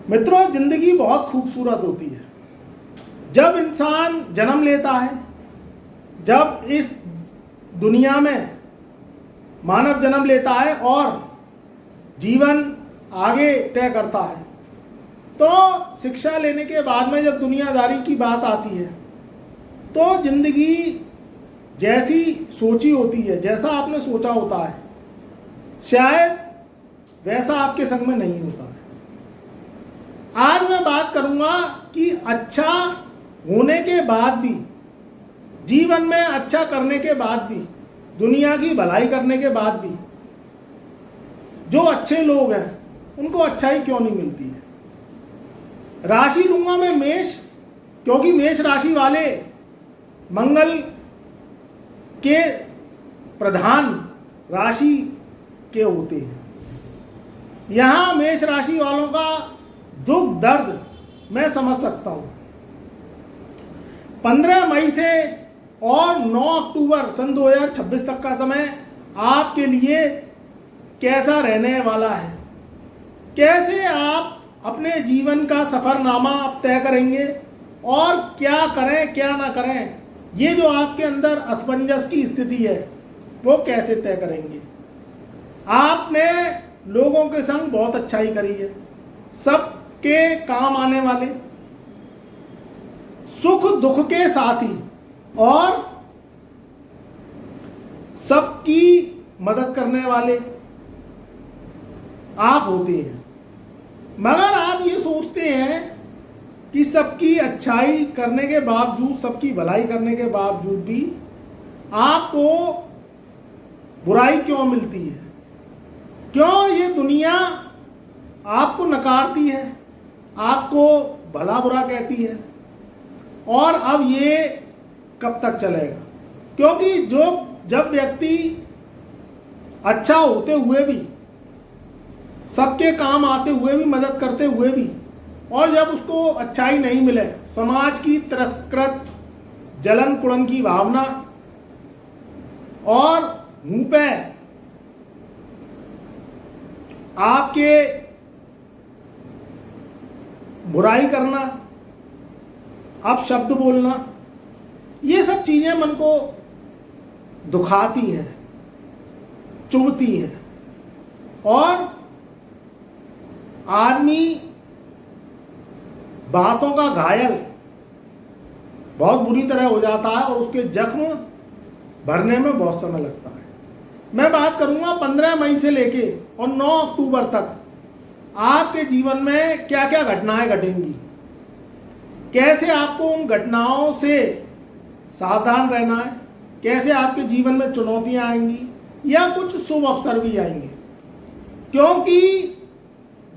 मित्रों, जिंदगी बहुत खूबसूरत होती है। जब इंसान जन्म लेता है, जब इस दुनिया में मानव जन्म लेता है और जीवन आगे तय करता है, तो शिक्षा लेने के बाद में जब दुनियादारी की बात आती है तो जिंदगी जैसी सोची होती है, जैसा आपने सोचा होता है, शायद वैसा आपके संग में नहीं होता है। आज मैं बात करूंगा कि अच्छा होने के बाद भी, जीवन में अच्छा करने के बाद भी, दुनिया की भलाई करने के बाद भी जो अच्छे लोग हैं उनको अच्छाई क्यों नहीं मिलती है। राशि लूंगा मैं मेष, क्योंकि मेष राशि वाले मंगल के प्रधान राशि के होते हैं। यहां मेष राशि वालों का दुख दर्द मैं समझ सकता हूं। 15 मई से और 9 अक्टूबर सन 2026 तक का समय आपके लिए कैसा रहने वाला है, कैसे आप अपने जीवन का सफरनामा आप तय करेंगे और क्या करें क्या ना करें, ये जो आपके अंदर असमंजस की स्थिति है वो कैसे तय करेंगे। आपने लोगों के संग बहुत अच्छाई करी है, सबके काम आने वाले, सुख दुख के साथी और सबकी मदद करने वाले आप होते हैं। मगर आप ये सोचते हैं कि सबकी अच्छाई करने के बावजूद, सबकी भलाई करने के बावजूद भी आपको बुराई क्यों मिलती है, क्यों ये दुनिया आपको नकारती है, आपको भला बुरा कहती है, और अब ये कब तक चलेगा। क्योंकि जब व्यक्ति अच्छा होते हुए भी, सबके काम आते हुए भी, मदद करते हुए भी, और जब उसको अच्छाई नहीं मिले, समाज की तिरस्कृत, जलन कुड़न की भावना और मुंह पे आपके बुराई करना, आप शब्द बोलना, ये सब चीजें मन को दुखाती हैं, चुभती हैं, और आदमी बातों का घायल बहुत बुरी तरह हो जाता है और उसके जख्म भरने में बहुत समय लगता है। मैं बात करूंगा 15 मई से लेके और 9 अक्टूबर तक आपके जीवन में क्या क्या घटनाएं घटेंगी, कैसे आपको उन घटनाओं से सावधान रहना है, कैसे आपके जीवन में चुनौतियां आएंगी या कुछ शुभ अवसर भी आएंगे। क्योंकि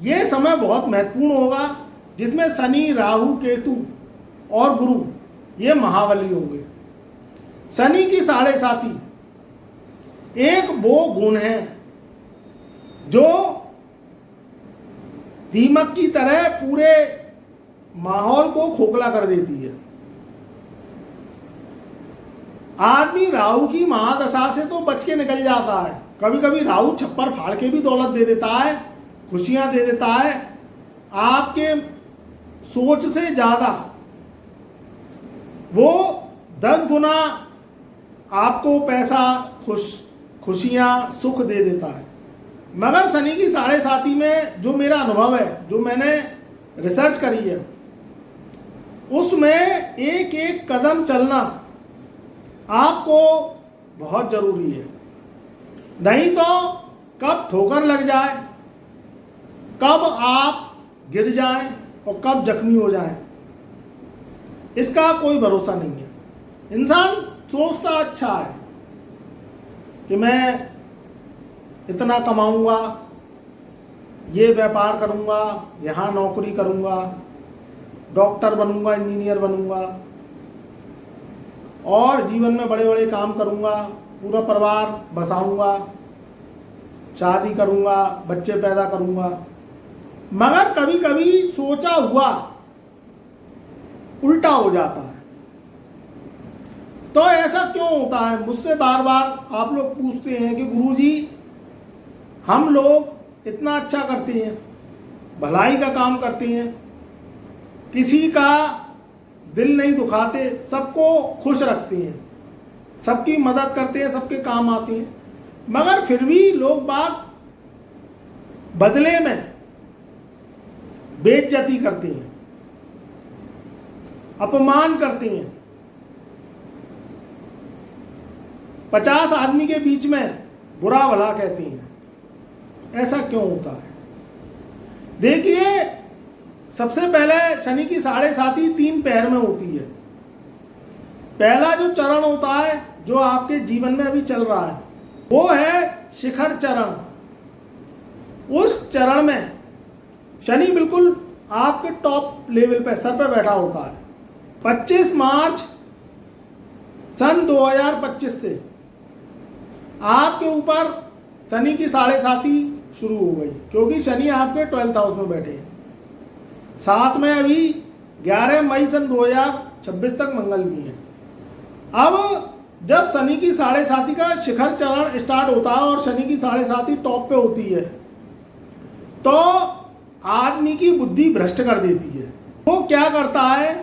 ये समय बहुत महत्वपूर्ण होगा, जिसमें शनि, राहु, केतु और गुरु ये महाबली होंगे। शनि की 7.5 एक वो गुण है जो दीमक की तरह पूरे माहौल को खोखला कर देती है। आदमी राहु की महादशा से तो बच के निकल जाता है, कभी कभी राहु छप्पर फाड़ के भी दौलत दे देता है, खुशियां दे देता है। आपके सोच से ज्यादा वो 10 गुना आपको पैसा, खुशियां, सुख दे देता है। मगर शनि की 7.5 में जो मेरा अनुभव है, जो मैंने रिसर्च करी है, उसमें एक एक कदम चलना आपको बहुत जरूरी है। नहीं तो कब ठोकर लग जाए, कब आप गिर जाएं और कब जख्मी हो जाएं, इसका कोई भरोसा नहीं है। इंसान सोचता अच्छा है कि मैं इतना कमाऊंगा, ये व्यापार करूंगा, यहाँ नौकरी करूंगा, डॉक्टर बनूंगा, इंजीनियर बनूंगा और जीवन में बड़े बड़े काम करूंगा, पूरा परिवार बसाऊंगा, शादी करूंगा, बच्चे पैदा करूंगा। मगर कभी कभी सोचा हुआ उल्टा हो जाता है। तो ऐसा क्यों होता है? मुझसे बार बार आप लोग पूछते हैं कि गुरुजी, हम लोग इतना अच्छा करते हैं, भलाई का काम करती हैं, किसी का दिल नहीं दुखाते, सबको खुश रखती हैं, सबकी मदद करते हैं, सबके काम आती हैं। मगर फिर भी लोग बाग बदले में बेइज्जती करती हैं, अपमान करती हैं। 50 आदमी के बीच में बुरा भला कहती हैं। ऐसा क्यों होता है? देखिए, सबसे पहले शनि की 7.5 3 पैर में होती है। पहला जो चरण होता है, जो आपके जीवन में अभी चल रहा है, वो है शिखर चरण। उस चरण में शनि बिल्कुल आपके टॉप लेवल पे, सर पे बैठा होता है। 25 मार्च सन 2025 से आपके ऊपर शनि की 7.5 शुरू हो गई, क्योंकि शनि आपके 12th हाउस में बैठे हैं। साथ में अभी 11 मई सन 2026 तक मंगल भी है। अब जब शनि की 7.5 का शिखर चरण स्टार्ट होता है और शनि की 7.5 टॉप पे होती है, तो आदमी की बुद्धि भ्रष्ट कर देती है। वो क्या करता है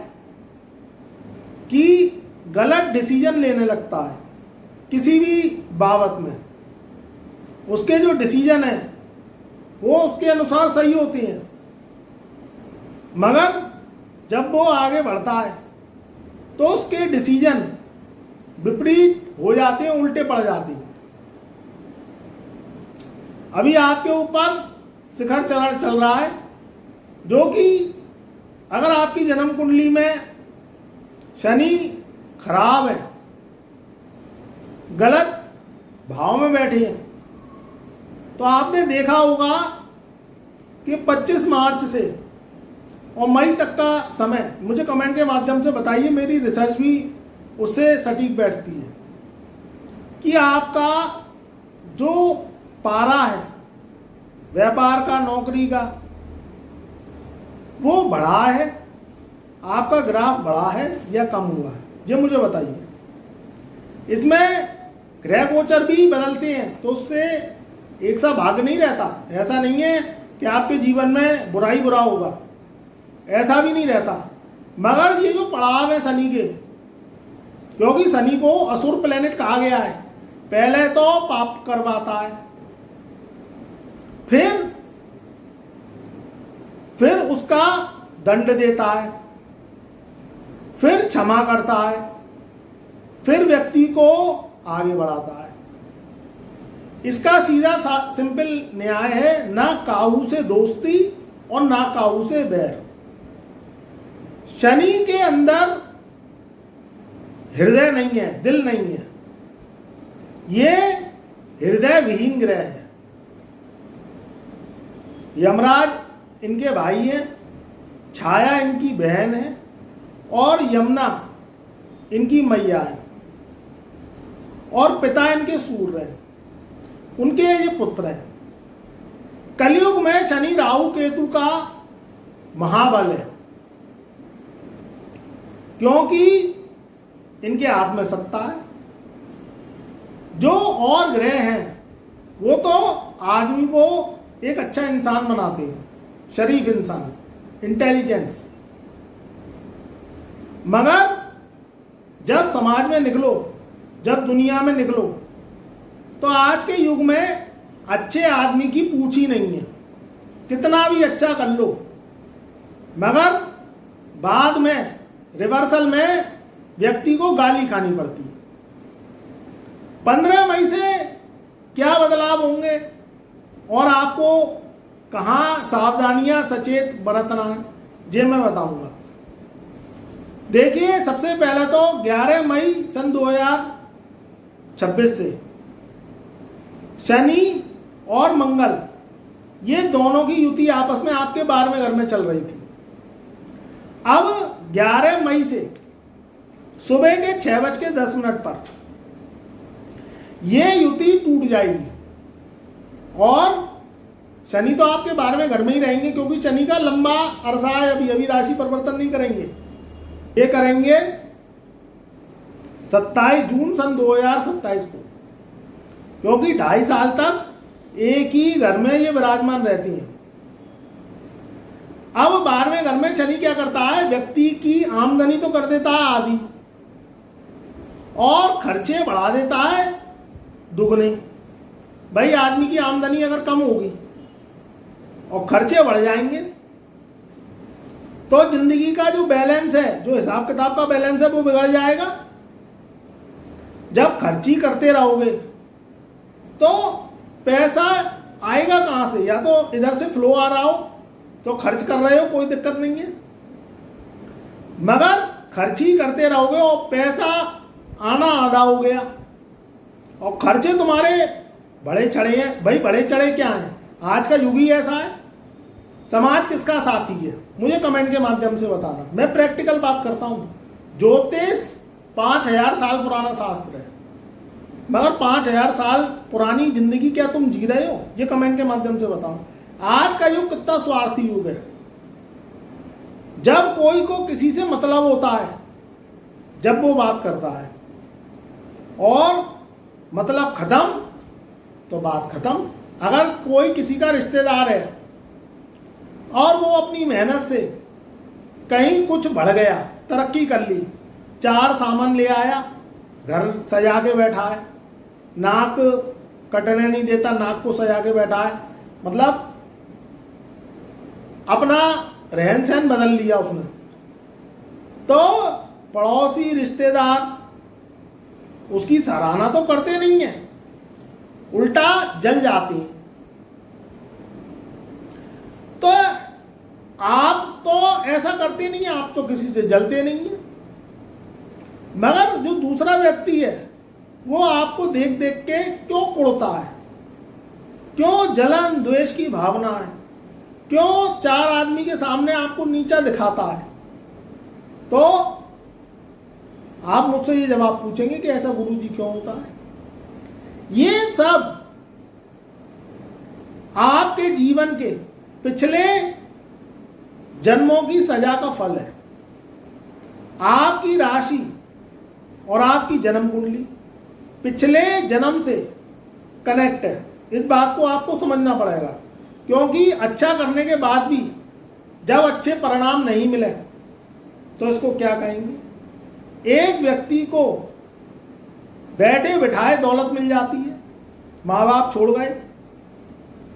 कि गलत डिसीजन लेने लगता है किसी भी बाबत में। उसके जो डिसीजन है वो उसके अनुसार सही होते हैं, मगर जब वो आगे बढ़ता है तो उसके डिसीजन विपरीत हो जाते हैं, उल्टे पड़ जाते हैं। अभी आपके ऊपर शिखर चरण चल रहा है, जो कि अगर आपकी जन्म कुंडली में शनि खराब है, गलत भाव में बैठे हैं, तो आपने देखा होगा कि 25 मार्च से और मई तक का समय, मुझे कमेंट के माध्यम से बताइए, मेरी रिसर्च भी उससे सटीक बैठती है, कि आपका जो पारा है व्यापार का, नौकरी का, वो बढ़ा है, आपका ग्राफ बढ़ा है या कम हुआ है, ये मुझे बताइए। इसमें ग्रह गोचर भी बदलते हैं, तो उससे एक सा भाग नहीं रहता। ऐसा नहीं है कि आपके जीवन में बुरा ही बुरा होगा, ऐसा भी नहीं रहता। मगर ये जो पड़ाव है शनि के, क्योंकि शनि को असुर प्लेनेट कहा गया है, पहले तो पाप करवाता है, फिर उसका दंड देता है, फिर क्षमा करता है, फिर व्यक्ति को आगे बढ़ाता है। इसका सीधा सिंपल न्याय है, ना काहू से दोस्ती और ना काहू से बैर। शनि के अंदर हृदय नहीं है, दिल नहीं है, ये हृदय विहीन ग्रह है। यमराज इनके भाई हैं, छाया इनकी बहन है, और यमुना इनकी मैया है, और पिता इनके सूर्य है, उनके ये पुत्र है। कलयुग में शनि राहु केतु का महाबल है, क्योंकि इनके हाथ में सत्ता है। जो और ग्रह हैं वो तो आदमी को एक अच्छा इंसान बनाते हैं, शरीफ इंसान, इंटेलिजेंस। मगर जब समाज में निकलो, जब दुनिया में निकलो, तो आज के युग में अच्छे आदमी की पूछ ही नहीं है। कितना भी अच्छा कर लो, मगर बाद में रिवर्सल में व्यक्ति को गाली खानी पड़ती है। 15 मई से क्या बदलाव होंगे और आपको कहाँ सावधानियां सचेत बरतना है, ये मैं बताऊंगा। देखिए, सबसे पहले तो 11 मई सन 2026 से शनि और मंगल, ये दोनों की युति आपस में आपके 12वें घर में चल रही थी। अब 11 मई से सुबह के 6:10 पर ये युति टूट जाएगी, और शनि तो आपके 12वें घर में ही रहेंगे, क्योंकि शनि का लंबा अरसा है, अभी राशि परिवर्तन नहीं करेंगे। ये करेंगे 27 जून सन 2027 को, क्योंकि 2.5 साल तक एक ही घर में ये विराजमान रहती हैं। अब 12वें घर में शनि क्या करता है, व्यक्ति की आमदनी तो कर देता है आधी और खर्चे बढ़ा देता है दुगने। भाई आदमी की आमदनी अगर कम होगी और खर्चे बढ़ जाएंगे तो जिंदगी का जो बैलेंस है, जो हिसाब किताब का बैलेंस है, वो बिगड़ जाएगा। जब खर्ची करते रहोगे तो पैसा आएगा कहां से? या तो इधर से फ्लो आ रहा हो तो खर्च कर रहे हो, कोई दिक्कत नहीं है, मगर खर्ची करते रहोगे और पैसा आना आधा हो गया और खर्चे तुम्हारे बड़े चढ़े हैं। भाई बड़े चढ़े क्या हैं? आज का युग ही ऐसा है। समाज किसका साथी है? मुझे कमेंट के माध्यम से बताना। मैं प्रैक्टिकल बात करता हूं। ज्योतिष 5000 साल पुराना शास्त्र है, मगर 5000 साल पुरानी जिंदगी क्या तुम जी रहे हो? ये कमेंट के माध्यम से बताओ। आज का युग कितना स्वार्थी युग है। जब कोई को किसी से मतलब होता है, जब वो बात करता है और मतलब खत्म तो बात खत्म। अगर कोई किसी का रिश्तेदार है और वो अपनी मेहनत से कहीं कुछ बढ़ गया, तरक्की कर ली, 4 सामान ले आया, घर सजा के बैठा है, नाक कटने नहीं देता, नाक को सजा के बैठा है, मतलब अपना रहन सहन बदल लिया उसने, तो पड़ोसी रिश्तेदार उसकी सराहना तो करते नहीं है, उल्टा जल जाती है। तो आप तो ऐसा करते नहीं है, आप तो किसी से जलते नहीं है, मगर जो दूसरा व्यक्ति है वो आपको देख देख के क्यों कुड़ता है, क्यों जलन द्वेष की भावना है, क्यों 4 आदमी के सामने आपको नीचा दिखाता है? तो आप मुझसे ये जवाब पूछेंगे कि ऐसा गुरुजी क्यों होता है? ये सब आपके जीवन के पिछले जन्मों की सजा का फल है। आपकी राशि और आपकी जन्म कुंडली पिछले जन्म से कनेक्ट है। इस बात को आपको समझना पड़ेगा, क्योंकि अच्छा करने के बाद भी जब अच्छे परिणाम नहीं मिले तो इसको क्या कहेंगे? एक व्यक्ति को बैठे बिठाए दौलत मिल जाती है, माँ बाप छोड़ गए,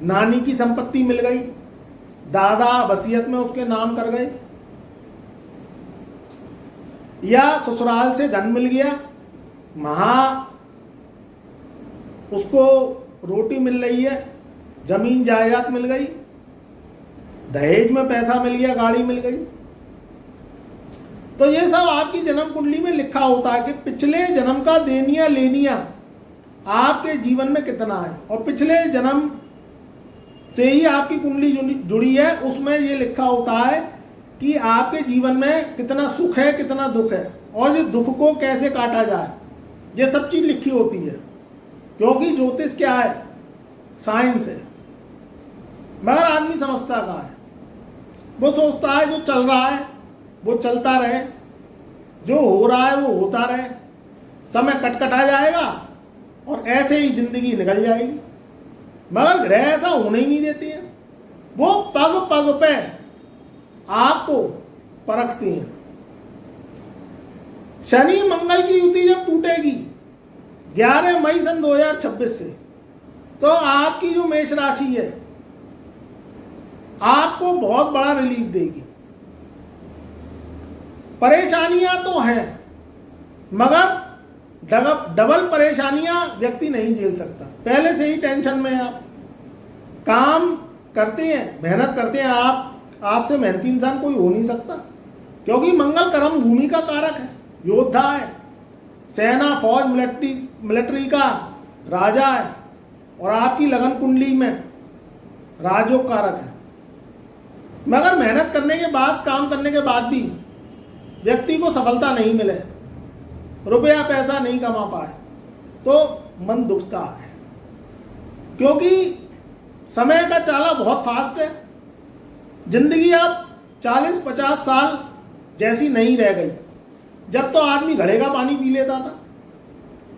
नानी की संपत्ति मिल गई, दादा वसीयत में उसके नाम कर गए, या ससुराल से धन मिल गया, वहां उसको रोटी मिल रही है, जमीन जायदाद मिल गई, दहेज में पैसा मिल गया, गाड़ी मिल गई। तो ये सब आपकी जन्म कुंडली में लिखा होता है कि पिछले जन्म का देनिया लेनिया आपके जीवन में कितना है, और पिछले जन्म से ही आपकी कुंडली जुड़ी है, उसमें ये लिखा होता है कि आपके जीवन में कितना सुख है, कितना दुख है, और ये दुख को कैसे काटा जाए, ये सब चीज लिखी होती है। क्योंकि ज्योतिष क्या है? साइंस है, मगर आदमी समझता कहाँ है? वो सोचता है जो चल रहा है वो चलता रहे, जो हो रहा है वो होता रहे, समय कटकटा जाएगा और ऐसे ही जिंदगी निकल जाएगी। मगर ग्रह ऐसा होने ही नहीं देती है, वो पग पग पे आपको परखती हैं। शनि मंगल की युति जब टूटेगी 11 मई सन 2026 से, तो आपकी जो मेष राशि है आपको बहुत बड़ा रिलीफ देगी। परेशानियां तो हैं, मगर डबल परेशानियां व्यक्ति नहीं झेल सकता। पहले से ही टेंशन में आप काम करते हैं, मेहनत करते हैं, आपसे मेहनती इंसान कोई हो नहीं सकता, क्योंकि मंगल कर्म भूमि का कारक है, योद्धा है, सेना फौज मिलिट्री का राजा है, और आपकी लगन कुंडली में राजयोग कारक है। मगर मेहनत करने के बाद, काम करने के बाद भी व्यक्ति को सफलता नहीं मिले, रुपया पैसा नहीं कमा पाए, तो मन दुखता है, क्योंकि समय का चाला बहुत फास्ट है। जिंदगी अब 40-50 साल जैसी नहीं रह गई। जब तो आदमी घड़े का पानी पी लेता था,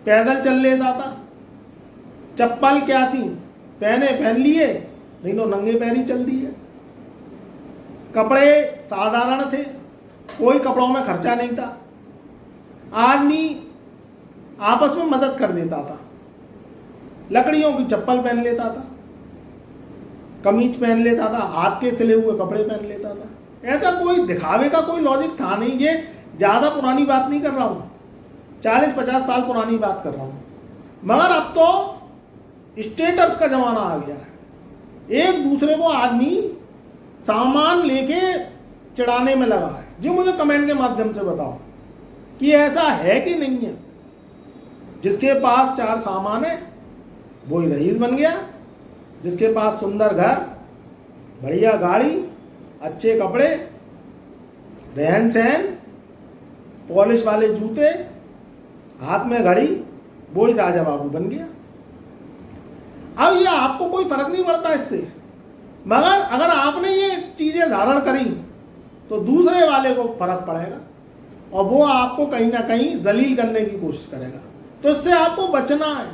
पैदल चल लेता था, चप्पल क्या थी पहन लिए, नहीं तो नंगे पैर ही चल दिए। कपड़े साधारण थे, कोई कपड़ों में खर्चा नहीं था, आदमी आपस में मदद कर देता था, लकड़ियों की चप्पल पहन लेता था, कमीज पहन लेता था, हाथ के सिले हुए कपड़े पहन लेता था। ऐसा कोई दिखावे का कोई लॉजिक था नहीं। ये ज़्यादा पुरानी बात नहीं कर रहा हूँ, 40-50 साल पुरानी बात कर रहा हूँ। मगर अब तो स्टेटस का ज़माना आ गया है, एक दूसरे को आदमी सामान लेके चढ़ाने में लगा है। जो मुझे कमेंट के माध्यम से बताओ कि ऐसा है कि नहीं है। जिसके पास 4 सामान है वो ही रईस बन गया, जिसके पास सुंदर घर, बढ़िया गाड़ी, अच्छे कपड़े, रहन सहन, पॉलिश वाले जूते, हाथ में घड़ी, वो ही राजा बाबू बन गया। अब ये आपको कोई फर्क नहीं पड़ता इससे, मगर अगर आपने ये चीजें धारण करी तो दूसरे वाले को फर्क पड़ेगा और वो आपको कहीं ना कहीं जलील करने की कोशिश करेगा। तो इससे आपको बचना है।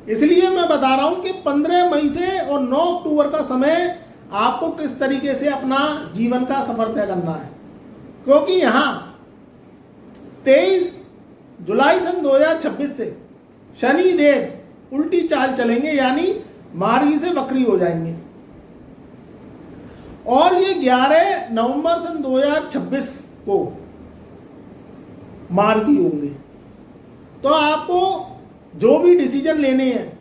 इसलिए मैं बता रहा हूं कि 15 मई से और 9 अक्टूबर का समय आपको किस तरीके से अपना जीवन का सफर तय करना है, क्योंकि यहां 23 जुलाई सन 2026 से शनि देव उल्टी चाल चलेंगे, यानी मार्गी से वक्री हो जाएंगे। और ये 11 नवंबर सन 2026 को मार्गी होंगे। तो आपको जो भी डिसीजन लेने हैं,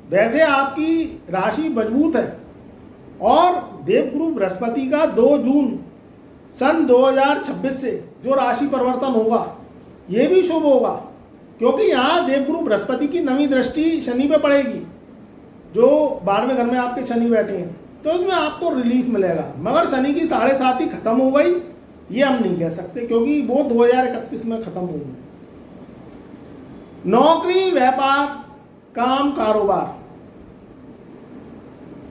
वैसे आपकी राशि मजबूत है और देवगुरु बृहस्पति का 2 जून सन 2026 से जो राशि परिवर्तन होगा ये भी शुभ होगा, क्योंकि यहाँ देवगुरु बृहस्पति की नवी दृष्टि शनि पे पड़ेगी, जो 12वें घर में आपके शनि बैठे हैं। तो इसमें आपको रिलीफ मिलेगा। मगर शनि की 7.5 खत्म हो गई ये हम नहीं कह सकते, क्योंकि वो 2031 में खत्म होगी। नौकरी, व्यापार, काम, कारोबार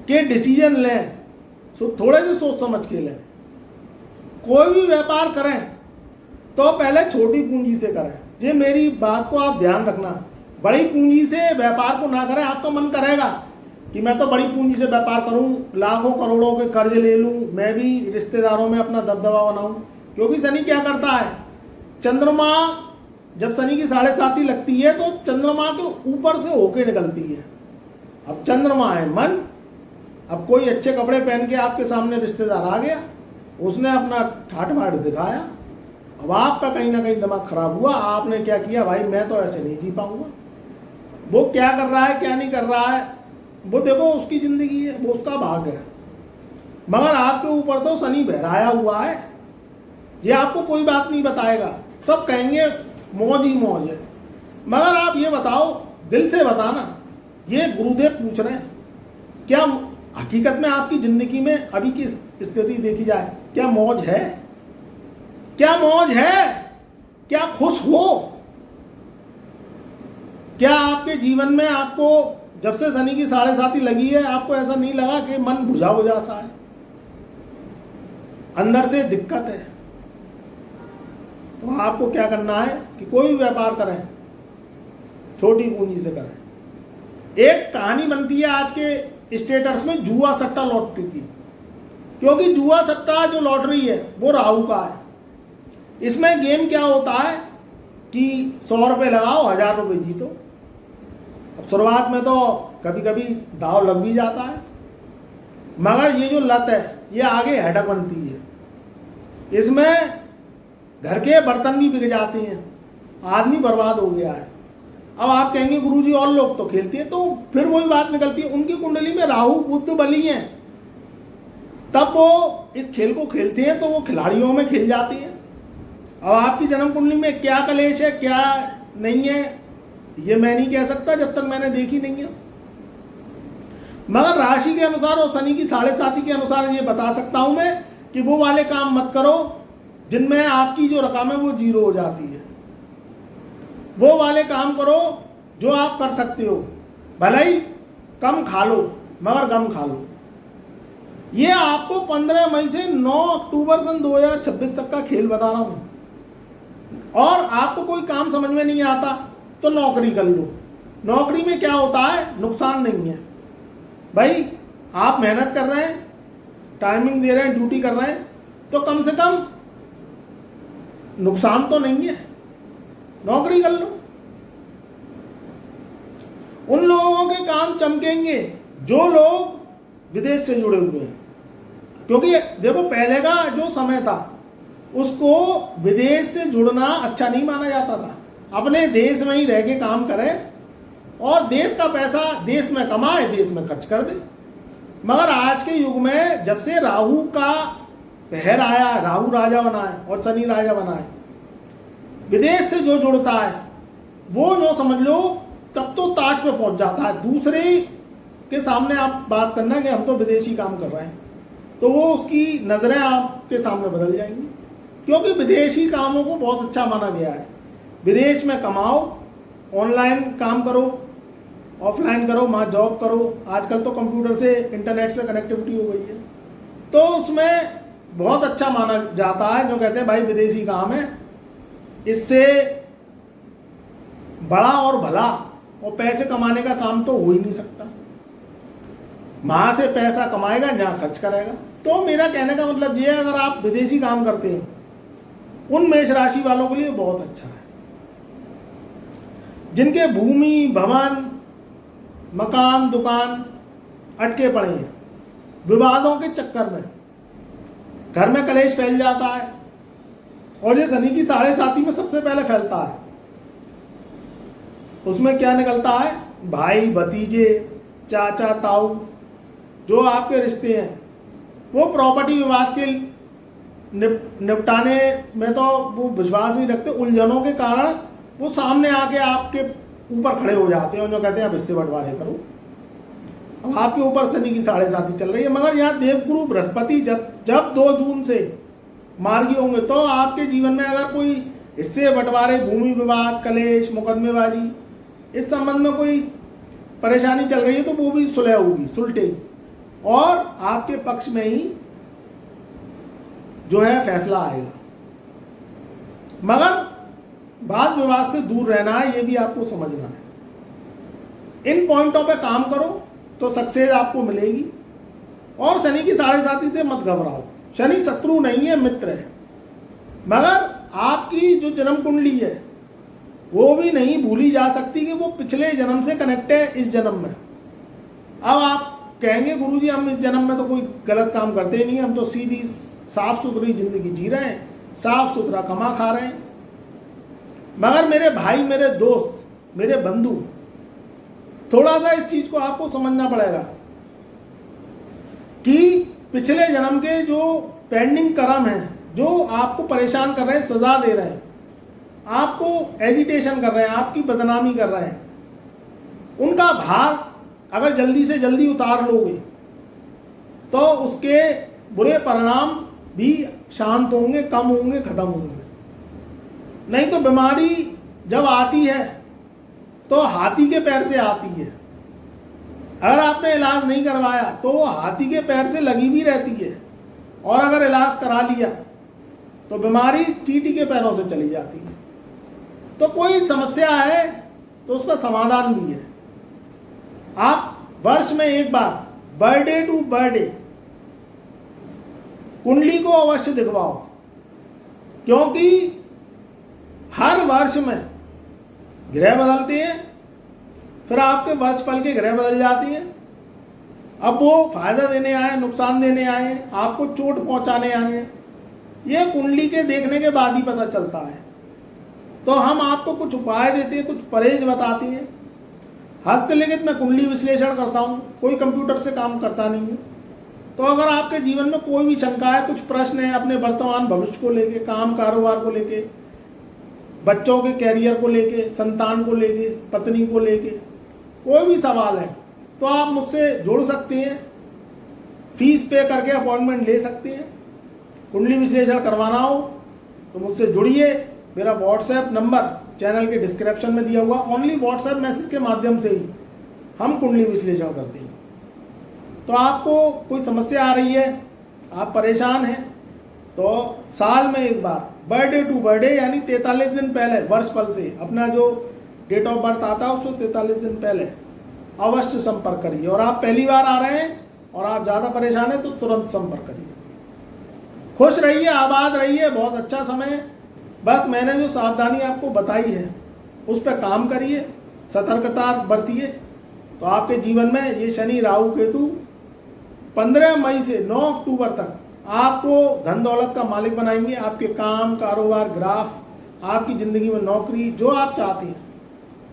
के डिसीजन लें, थोड़े से सोच समझ के लें। कोई भी व्यापार करें तो पहले छोटी पूंजी से करें। ये मेरी बात को आप ध्यान रखना, बड़ी पूंजी से व्यापार को ना करें। आपका मन करेगा कि मैं तो बड़ी पूंजी से व्यापार करूं, लाखों करोड़ों के कर्ज ले लूं, मैं भी रिश्तेदारों में अपना दबदबा बनाऊं। क्योंकि शनि क्या करता है, चंद्रमा जब शनि की 7.5 लगती है तो चंद्रमा के ऊपर से होके निकलती है। अब चंद्रमा है मन। अब कोई अच्छे कपड़े पहन के आपके सामने रिश्तेदार आ गया, उसने अपना ठाट बाट दिखाया, अब आपका कहीं ना कहीं दिमाग खराब हुआ। आपने क्या किया, भाई मैं तो ऐसे नहीं जी पाऊंगा। वो क्या कर रहा है क्या नहीं कर रहा है वो देखो, उसकी जिंदगी है, वो उसका भाग है। मगर आपके ऊपर तो शनि बहराया हुआ है। ये आपको कोई बात नहीं बताएगा, सब कहेंगे मौज ही मौज है। मगर आप ये बताओ, दिल से बताना, ये गुरुदेव पूछ रहे हैं, क्या हकीकत में आपकी जिंदगी में अभी की स्थिति देखी जाए, क्या मौज है? क्या मौज है? क्या खुश हो? क्या आपके जीवन में आपको जब से शनि की 7.5 लगी है आपको ऐसा नहीं लगा कि मन बुझा बुझा सा है, अंदर से दिक्कत है? तो आपको क्या करना है कि कोई भी व्यापार करें, छोटी पूंजी से करें। एक कहानी बनती है आज के स्टेटस में जुआ सट्टा लॉटरी की, क्योंकि जुआ सट्टा जो लॉटरी है वो राहु का है। इसमें गेम क्या होता है कि 100 रुपये लगाओ, 1000 रुपये जीतो। अब शुरुआत में तो कभी कभी दाव लग भी जाता है, मगर ये जो लत है ये आगे हेडक बनती है। इसमें घर के बर्तन भी बिक जाते हैं, आदमी बर्बाद हो गया है। अब आप कहेंगे गुरुजी और लोग तो खेलते हैं, तो फिर वही बात निकलती है, उनकी कुंडली में राहु बुध बली हैं, तब वो इस खेल को खेलते हैं, तो वो खिलाड़ियों में खेल जाती हैं। अब आपकी जन्म कुंडली में क्या कलेश है क्या नहीं है ये मैं नहीं कह सकता जब तक मैंने देखी नहीं है, मगर राशि के अनुसार और शनि की 7.5 के अनुसार ये बता सकता हूं मैं कि वो वाले काम मत करो जिनमें आपकी जो रकम है वो 0 हो जाती है। वो वाले काम करो जो आप कर सकते हो, भले ही कम खा लो मगर गम खा लो। ये आपको 15 मई से 9 अक्टूबर सन 2026 तक का खेल बता रहा हूं। और आपको कोई काम समझ में नहीं आता तो नौकरी कर लो। नौकरी में क्या होता है, नुकसान नहीं है भाई। आप मेहनत कर रहे हैं, टाइमिंग दे रहे हैं, ड्यूटी कर रहे हैं, तो कम से कम नुकसान तो नहीं है, नौकरी कर लो। उन लोगों के काम चमकेंगे जो लोग विदेश से जुड़े हुए हैं, क्योंकि देखो पहले का जो समय था उसको विदेश से जुड़ना अच्छा नहीं माना जाता था। अपने देश में ही रह के काम करें और देश का पैसा देश में कमाए, देश में खर्च कर दे। मगर आज के युग में जब से राहु का पहर आया, राहु राजा बना है और शनि राजा बना है, विदेश से जो जुड़ता है वो जो समझ लो तब तो ताज पे पहुंच जाता है। दूसरे के सामने आप बात करना कि हम तो विदेशी काम कर रहे हैं, तो वो उसकी नज़रें आपके सामने बदल जाएंगी, क्योंकि विदेशी कामों को बहुत अच्छा माना गया है। विदेश में कमाओ, ऑनलाइन काम करो, ऑफलाइन करो, वहाँ जॉब करो। आजकल तो कंप्यूटर से, इंटरनेट से कनेक्टिविटी हो गई है, तो उसमें बहुत अच्छा माना जाता है। जो कहते हैं भाई विदेशी काम है, इससे बड़ा और भला और पैसे कमाने का काम तो हो ही नहीं सकता। वहाँ से पैसा कमाएगा, जहाँ खर्च करेगा। तो मेरा कहने का मतलब ये है, अगर आप विदेशी काम करते हैं उन मेष राशि वालों के लिए बहुत अच्छा है। जिनके भूमि, भवन, मकान, दुकान अटके पड़े हैं विवादों के चक्कर में, घर में कलेश फैल जाता है, और ये शनि की 7.5 में सबसे पहले फैलता है। उसमें क्या निकलता है, भाई, भतीजे, चाचा, ताऊ, जो आपके रिश्ते हैं वो प्रॉपर्टी विवाद के निपटाने में तो वो विश्वास नहीं रखते। उलझनों के कारण वो सामने आके आपके ऊपर खड़े हो जाते हैं और जो कहते हैं अब इससे बंटवारे करो। अब आपके ऊपर शनि की 7.5 चल रही है, मगर यहाँ देवगुरु बृहस्पति जब 2 जून से मार्गी होंगे, तो आपके जीवन में अगर कोई हिस्से बंटवारे, भूमि विवाद, कलेश, मुकदमेबाजी, इस संबंध में कोई परेशानी चल रही है तो वो भी सुलह होगी, सुलटेगी, और आपके पक्ष में ही जो है फैसला आएगा। मगर वाद विवाद से दूर रहना है, ये भी आपको समझना है। इन पॉइंटों पे काम करो तो सक्सेस आपको मिलेगी। और शनि की 7.5 से मत घबराओ। शनि शत्रु नहीं है, मित्र है। मगर आपकी जो जन्म कुंडली है वो भी नहीं भूली जा सकती कि वो पिछले जन्म से कनेक्ट है इस जन्म में। अब आप कहेंगे गुरुजी हम इस जन्म में तो कोई गलत काम करते ही नहीं, हम तो सीधी साफ सुथरी जिंदगी जी रहे हैं, साफ सुथरा कमा खा रहे हैं। मगर मेरे भाई, मेरे दोस्त, मेरे बंधु, थोड़ा सा इस चीज को आपको समझना पड़ेगा कि पिछले जन्म के जो पेंडिंग कर्म हैं, जो आपको परेशान कर रहे हैं, सजा दे रहे हैं, आपको एजिटेशन कर रहे हैं, आपकी बदनामी कर रहे हैं, उनका भार अगर जल्दी से जल्दी उतार लोगे तो उसके बुरे परिणाम भी शांत होंगे, कम होंगे, खत्म होंगे। नहीं तो बीमारी जब आती है तो हाथी के पैर से आती है। अगर आपने इलाज नहीं करवाया तो वो हाथी के पैर से लगी भी रहती है, और अगर इलाज करा लिया तो बीमारी चींटी के पैरों से चली जाती है। तो कोई समस्या है तो उसका समाधान भी है। आप वर्ष में एक बार बर्थडे टू बर्थडे कुंडली को अवश्य दिखवाओ, क्योंकि हर वर्ष में ग्रह बदलते हैं, फिर आपके वर्ष फल के ग्रह बदल जाती हैं। अब वो फायदा देने आए, नुकसान देने आए, आपको चोट पहुंचाने आए, ये कुंडली के देखने के बाद ही पता चलता है। तो हम आपको कुछ उपाय देते हैं, कुछ परहेज बताते हैं। हस्तलिखित में कुंडली विश्लेषण करता हूँ, कोई कंप्यूटर से काम करता नहीं है। तो अगर आपके जीवन में कोई भी शंका है, कुछ प्रश्न है अपने वर्तमान भविष्य को लेके, काम कारोबार को लेके, बच्चों के कैरियर को लेके, संतान को लेके, पत्नी को लेके, कोई भी सवाल है तो आप मुझसे जुड़ सकते हैं। फीस पे करके अपॉइंटमेंट ले सकते हैं। कुंडली विश्लेषण करवाना हो तो मुझसे जुड़िए। मेरा व्हाट्सएप नंबर चैनल के डिस्क्रिप्शन में दिया हुआ, ओनली व्हाट्सएप मैसेज के माध्यम से ही हम कुंडली विश्लेषण करते हैं। तो आपको कोई समस्या आ रही है, आप परेशान हैं, तो साल में एक बार बर्थडे टू बर्थडे यानी 43 दिन पहले वर्ष फल से, अपना जो डेट ऑफ बर्थ आता है उससे 43 दिन पहले अवश्य संपर्क करिए। और आप पहली बार आ रहे हैं और आप ज़्यादा परेशान हैं तो तुरंत संपर्क करिए। खुश रहिए, आबाद रहिए, बहुत अच्छा समय है। बस मैंने जो सावधानी आपको बताई है उस पर काम करिए, सतर्कता बरतिए, तो आपके जीवन में ये शनि राहु केतु 15 मई से 9 अक्टूबर तक आपको धन दौलत का मालिक बनाएंगे। आपके काम, कारोबार, ग्राफ, आपकी ज़िंदगी में नौकरी जो आप चाहते हैं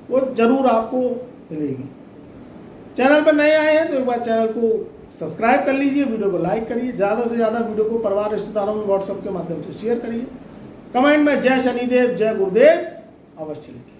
वो जरूर आपको मिलेगी। चैनल पर नए आए हैं तो एक बार चैनल को सब्सक्राइब कर लीजिए, वीडियो को लाइक करिए, ज़्यादा से ज़्यादा वीडियो को परिवार रिश्तेदारों में व्हाट्सएप के माध्यम से शेयर करिए। कमेंट में जय शनिदेव, जय गुरुदेव अवश्य लिखिए।